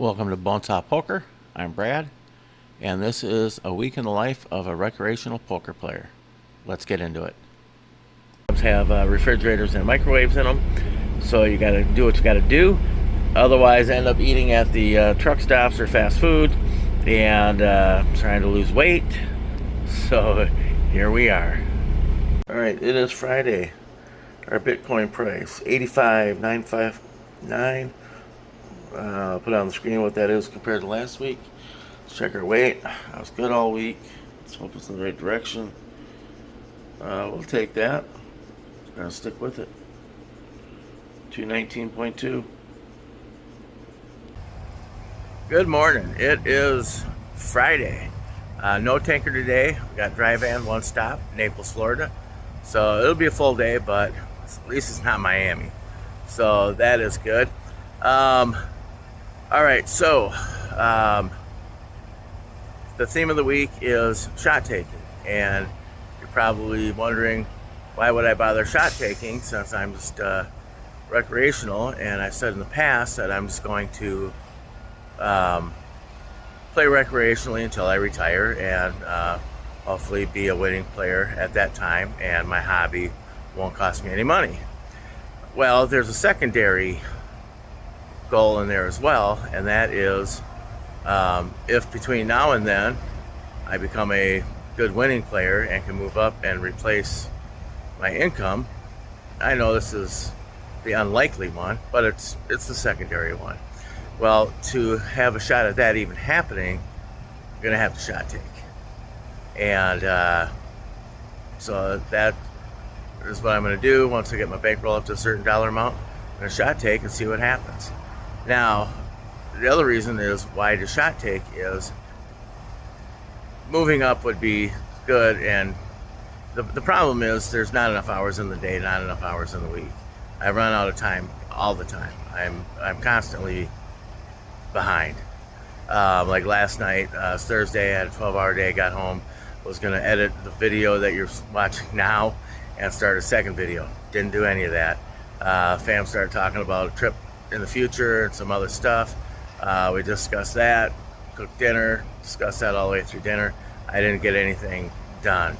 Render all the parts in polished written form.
Welcome to Bonesaw Poker. I'm Brad, and this is a week in the life of a recreational poker player. Let's get into it. Have refrigerators and microwaves in them, so you got to do what you got to do. Otherwise, end up eating at the truck stops or fast food and trying to lose weight. So here we are. All right, it is Friday. Our Bitcoin price 85,959. Put on the screen what that is compared to last week. Let's check our weight. I was good all week. Let's hope it's in the right direction. We'll take that. Gonna stick with it. 219.2. Good morning. It is Friday. No tanker today. We got dry van, one stop, Naples, Florida. So it'll be a full day, but at least it's not Miami. So that is good. All right, so the theme of the week is shot taking, and you're probably wondering, why would I bother shot taking since I'm just recreational? And I've said in the past that I'm just going to play recreationally until I retire and hopefully be a winning player at that time, and my hobby won't cost me any money. Well, there's a secondary goal in there as well, and that is if between now and then I become a good winning player and can move up and replace my income. I know this is the unlikely one, but it's the secondary one. Well, to have a shot at that even happening, you're gonna have to shot take, and so that is what I'm gonna do. Once I get my bankroll up to a certain dollar amount, I'm gonna shot take and see what happens. Now, the other reason is why to shot take is moving up would be good, and the problem is there's not enough hours in the day, not enough hours in the week. I run out of time all the time. I'm constantly behind. Like last night, Thursday, I had a 12-hour day, got home, was going to edit the video that you're watching now and start a second video. Didn't do any of that. Fam started talking about a trip in the future and some other stuff. We discussed that, cooked dinner, discussed that all the way through dinner. I didn't get anything done.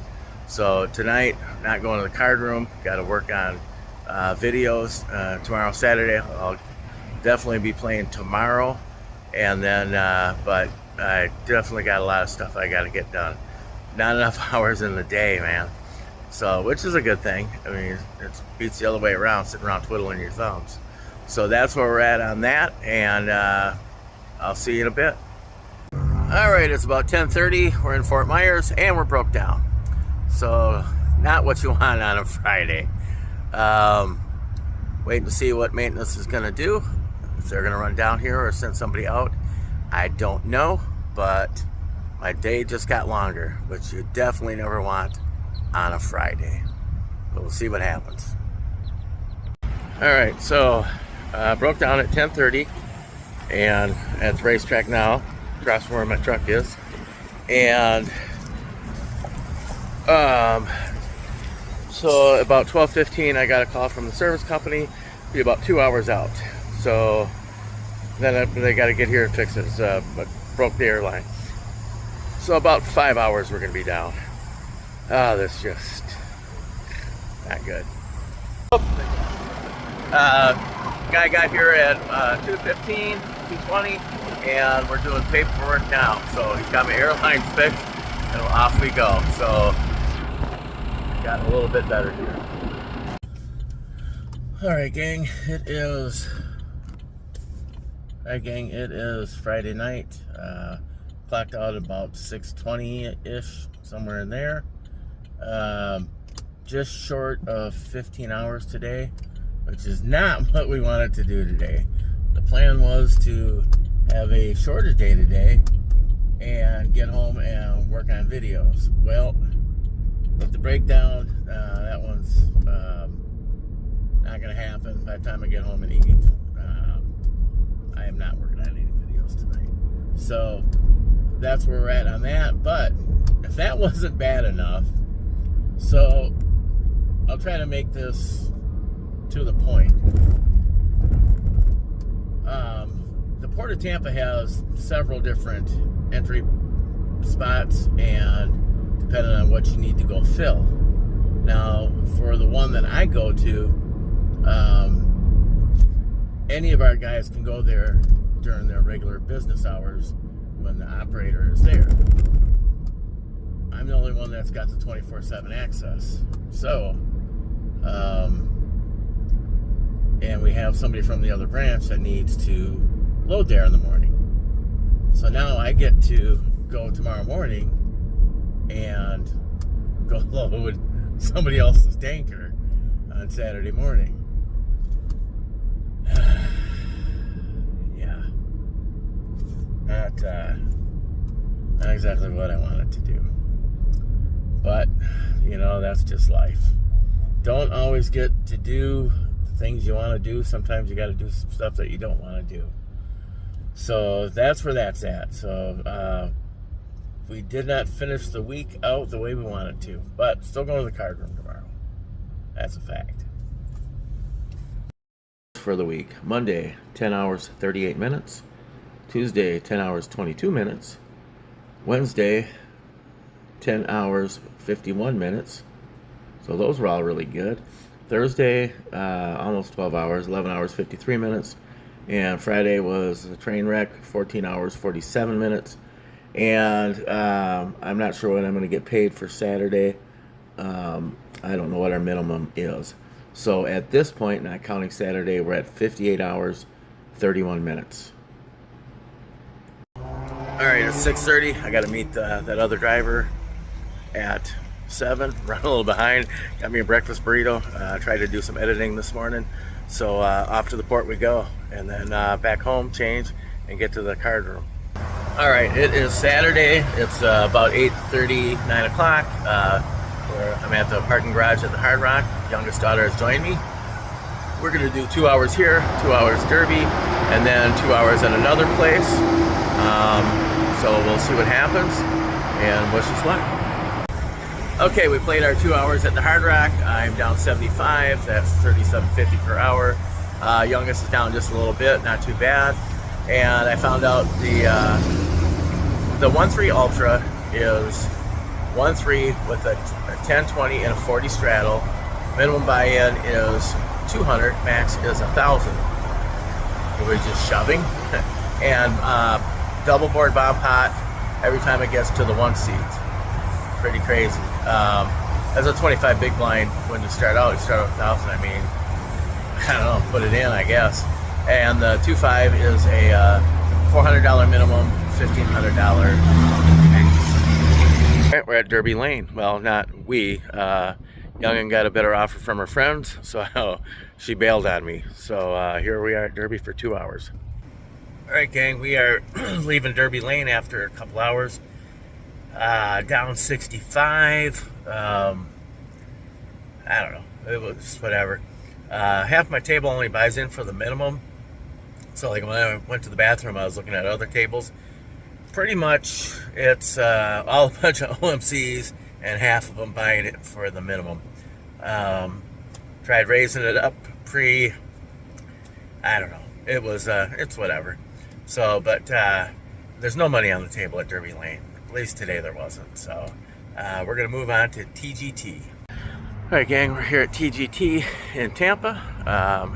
So tonight, not going to the card room, got to work on videos. Tomorrow, Saturday, I'll definitely be playing tomorrow. And then, but I definitely got a lot of stuff I got to get done. Not enough hours in the day, man. So, which is a good thing. I mean, it beats the other way around, sitting around twiddling your thumbs. So that's where we're at on that, and I'll see you in a bit. All right, it's about 10:30. We're in Fort Myers, and we're broke down. So not what you want on a Friday. Waiting to see what maintenance is going to do. If they're going to run down here or send somebody out, I don't know. But my day just got longer, which you definitely never want on a Friday. But we'll see what happens. All right, so broke down at 10:30, and at the racetrack now, across from where my truck is. And so about 12:15, I got a call from the service company. Be about 2 hours out. So then they got to get here and fix it. But broke the airline. So about 5 hours we're gonna be down. That's just not good. Guy got here at 2:15, 2:20, and we're doing paperwork now. So he's got my airline fixed, and off we go. So got a little bit better here. All right, gang. It is Friday night. Clocked out about 6:20-ish, somewhere in there. Just short of 15 hours today, which is not what we wanted to do today. The plan was to have a shorter day today and get home and work on videos. Well, with the breakdown, that one's not going to happen. By the time I get home and eat, I am not working on any videos tonight. So that's where we're at on that. But if that wasn't bad enough, so I'll try to make this to the point. the Port of Tampa has several different entry spots, and depending on what you need to go fill. Now, for the one that I go to, any of our guys can go there during their regular business hours when the operator is there. I'm the only one that's got the 24/7 access. So, and we have somebody from the other branch that needs to load there in the morning. So now I get to go tomorrow morning and go load somebody else's tanker on Saturday morning. Yeah. Not exactly what I wanted to do. But, you know, that's just life. Don't always get to do the things you want to do. Sometimes you got to do some stuff that you don't want to do. So that's where that's at. So we did not finish the week out the way we wanted to, but still going to the card room tomorrow. That's a fact. For the week: Monday, 10 hours, 38 minutes. Tuesday, 10 hours, 22 minutes. Wednesday, 10 hours, 51 minutes. So those were all really good. Thursday, almost 12 hours, 11 hours, 53 minutes. And Friday was a train wreck, 14 hours, 47 minutes. And I'm not sure what I'm going to get paid for Saturday. I don't know what our minimum is. So at this point, not counting Saturday, we're at 58 hours, 31 minutes. All right, it's 6:30. I got to meet that other driver at 7. Run a little behind. Got me a breakfast burrito. Tried to do some editing this morning. So off to the port we go, and then back home, change, and get to the card room. All right, it is Saturday. It's about 8:30, 9 o'clock. I'm at the parking garage at the Hard Rock. Youngest daughter has joined me. We're gonna do 2 hours here, 2 hours Derby, and then 2 hours at another place. So we'll see what happens, and wish us luck. Okay, we played our 2 hours at the Hard Rock. I'm down 75. That's $37.50 per hour. Youngest is down just a little bit, not too bad. And I found out the 1.3 Ultra is 1.3 with a 10/20 and a 40 straddle. Minimum buy-in is 200, max is 1,000. We're just shoving. And double board bomb pot every time it gets to the 1 seat. Pretty crazy. As a 25 big blind, when you start out with 1,000. I mean, I don't know, put it in, I guess. And the 2.5 is a $400 minimum, $1,500 max. Right, we're at Derby Lane. Well, not we. Youngin got a better offer from her friends, so she bailed on me. So here we are at Derby for 2 hours. All right, gang, we are leaving Derby Lane after a couple hours. Down 65. I don't know. It was whatever. Half my table only buys in for the minimum. So like when I went to the bathroom, I was looking at other tables. Pretty much it's all a bunch of OMCs and half of them buying it for the minimum. Tried raising it up I don't know. It was, it's whatever. So, but there's no money on the table at Derby Lane. At least today there wasn't. So we're going to move on to TGT. All right, gang, we're here at TGT in Tampa.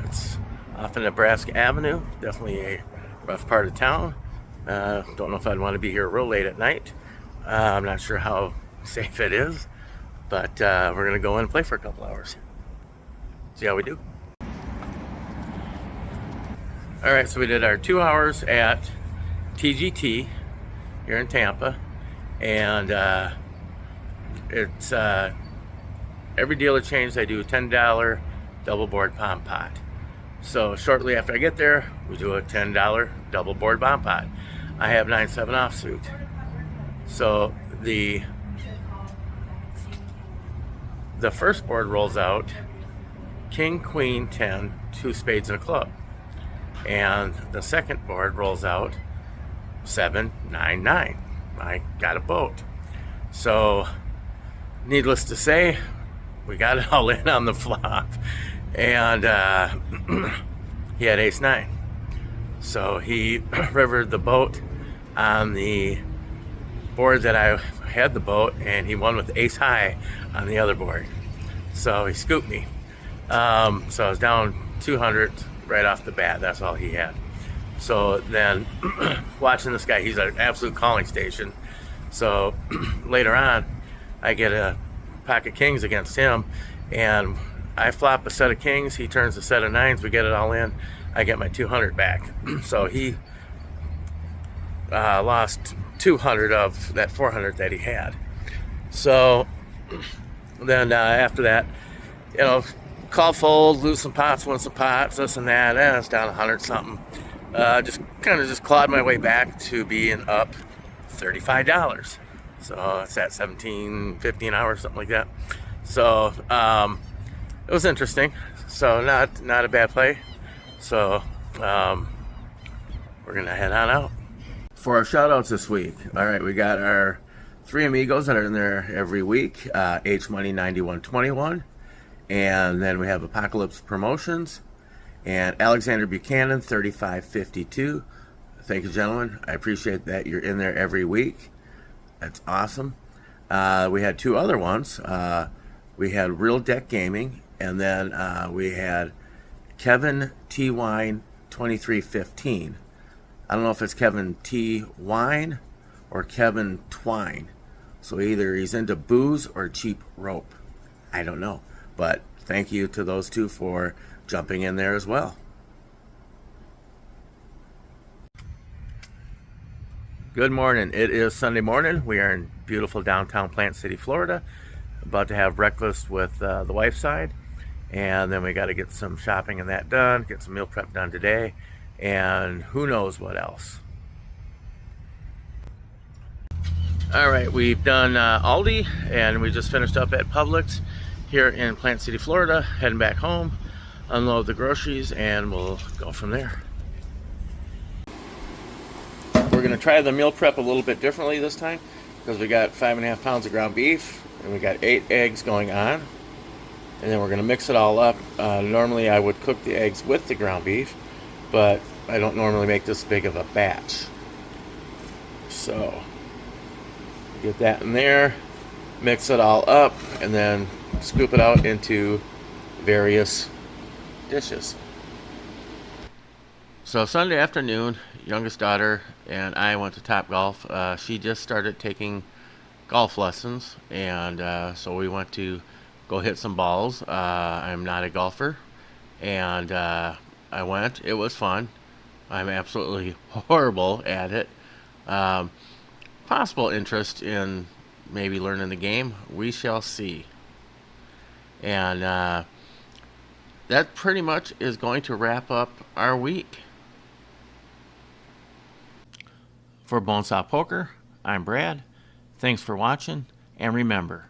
It's off of Nebraska Avenue. Definitely a rough part of town. Don't know if I'd want to be here real late at night. I'm not sure how safe it is, but we're going to go in and play for a couple hours. See how we do. All right, so we did our 2 hours at TGT here in Tampa, and it's every dealer change they do a $10 double board bomb pot. So shortly after I get there, we do a $10 double board bomb pot. I have 9/7 offsuit. So the first board rolls out King, Queen, 10, 2 spades and a club. And the second board rolls out 7, 9, 9. I got a boat. So needless to say, we got it all in on the flop. And he had ace 9. So he rivered the boat on the board that I had the boat, and he won with ace high on the other board. So he scooped me. So I was down 200 right off the bat. That's all he had. So then watching this guy, he's an absolute calling station. So later on, I get a pack of kings against him, and I flop a set of kings. He turns a set of nines. We get it all in. I get my 200 back. So he lost 200 of that 400 that he had. So then after that, call fold, lose some pots, win some pots, this and that. It's down 100 something. Just clawed my way back to being up $35. So it's at 17.50 an hour, something like that. So it was interesting. So not a bad play. So we're gonna head on out for our shout outs this week. All right, we got our three amigos that are in there every week. H Money 9121, and then we have Apocalypse Promotions and Alexander Buchanan 3552. Thank you, gentlemen. I appreciate that you're in there every week. That's awesome. We had two other ones. We had Real Deck Gaming, and then we had Kevin T Wine 2315. I don't know if it's Kevin T Wine or Kevin Twine. So either he's into booze or cheap rope. I don't know. But thank you to those two for jumping in there as well. Good morning. It is Sunday morning. We are in beautiful downtown Plant City, Florida. About to have breakfast with the wife's side. And then we got to get some shopping and that done. Get some meal prep done today. And who knows what else. All right, we've done Aldi, and we just finished up at Publix here in Plant City, Florida. Heading back home, unload the groceries, and we'll go from there. We're gonna try the meal prep a little bit differently this time, because we got 5.5 pounds of ground beef, and we got 8 eggs going on. And then we're gonna mix it all up. Normally I would cook the eggs with the ground beef, but I don't normally make this big of a batch. So get that in there, mix it all up, and then scoop it out into various dishes. So Sunday afternoon, youngest daughter and I went to Topgolf. She just started taking golf lessons, and so we went to go hit some balls. I'm not a golfer, and I went. It was fun. I'm absolutely horrible at it. Possible interest in maybe learning the game, we shall see. And that pretty much is going to wrap up our week. For Bonesaw Poker, I'm Brad. Thanks for watching, and remember,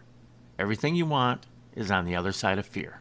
everything you want is on the other side of fear.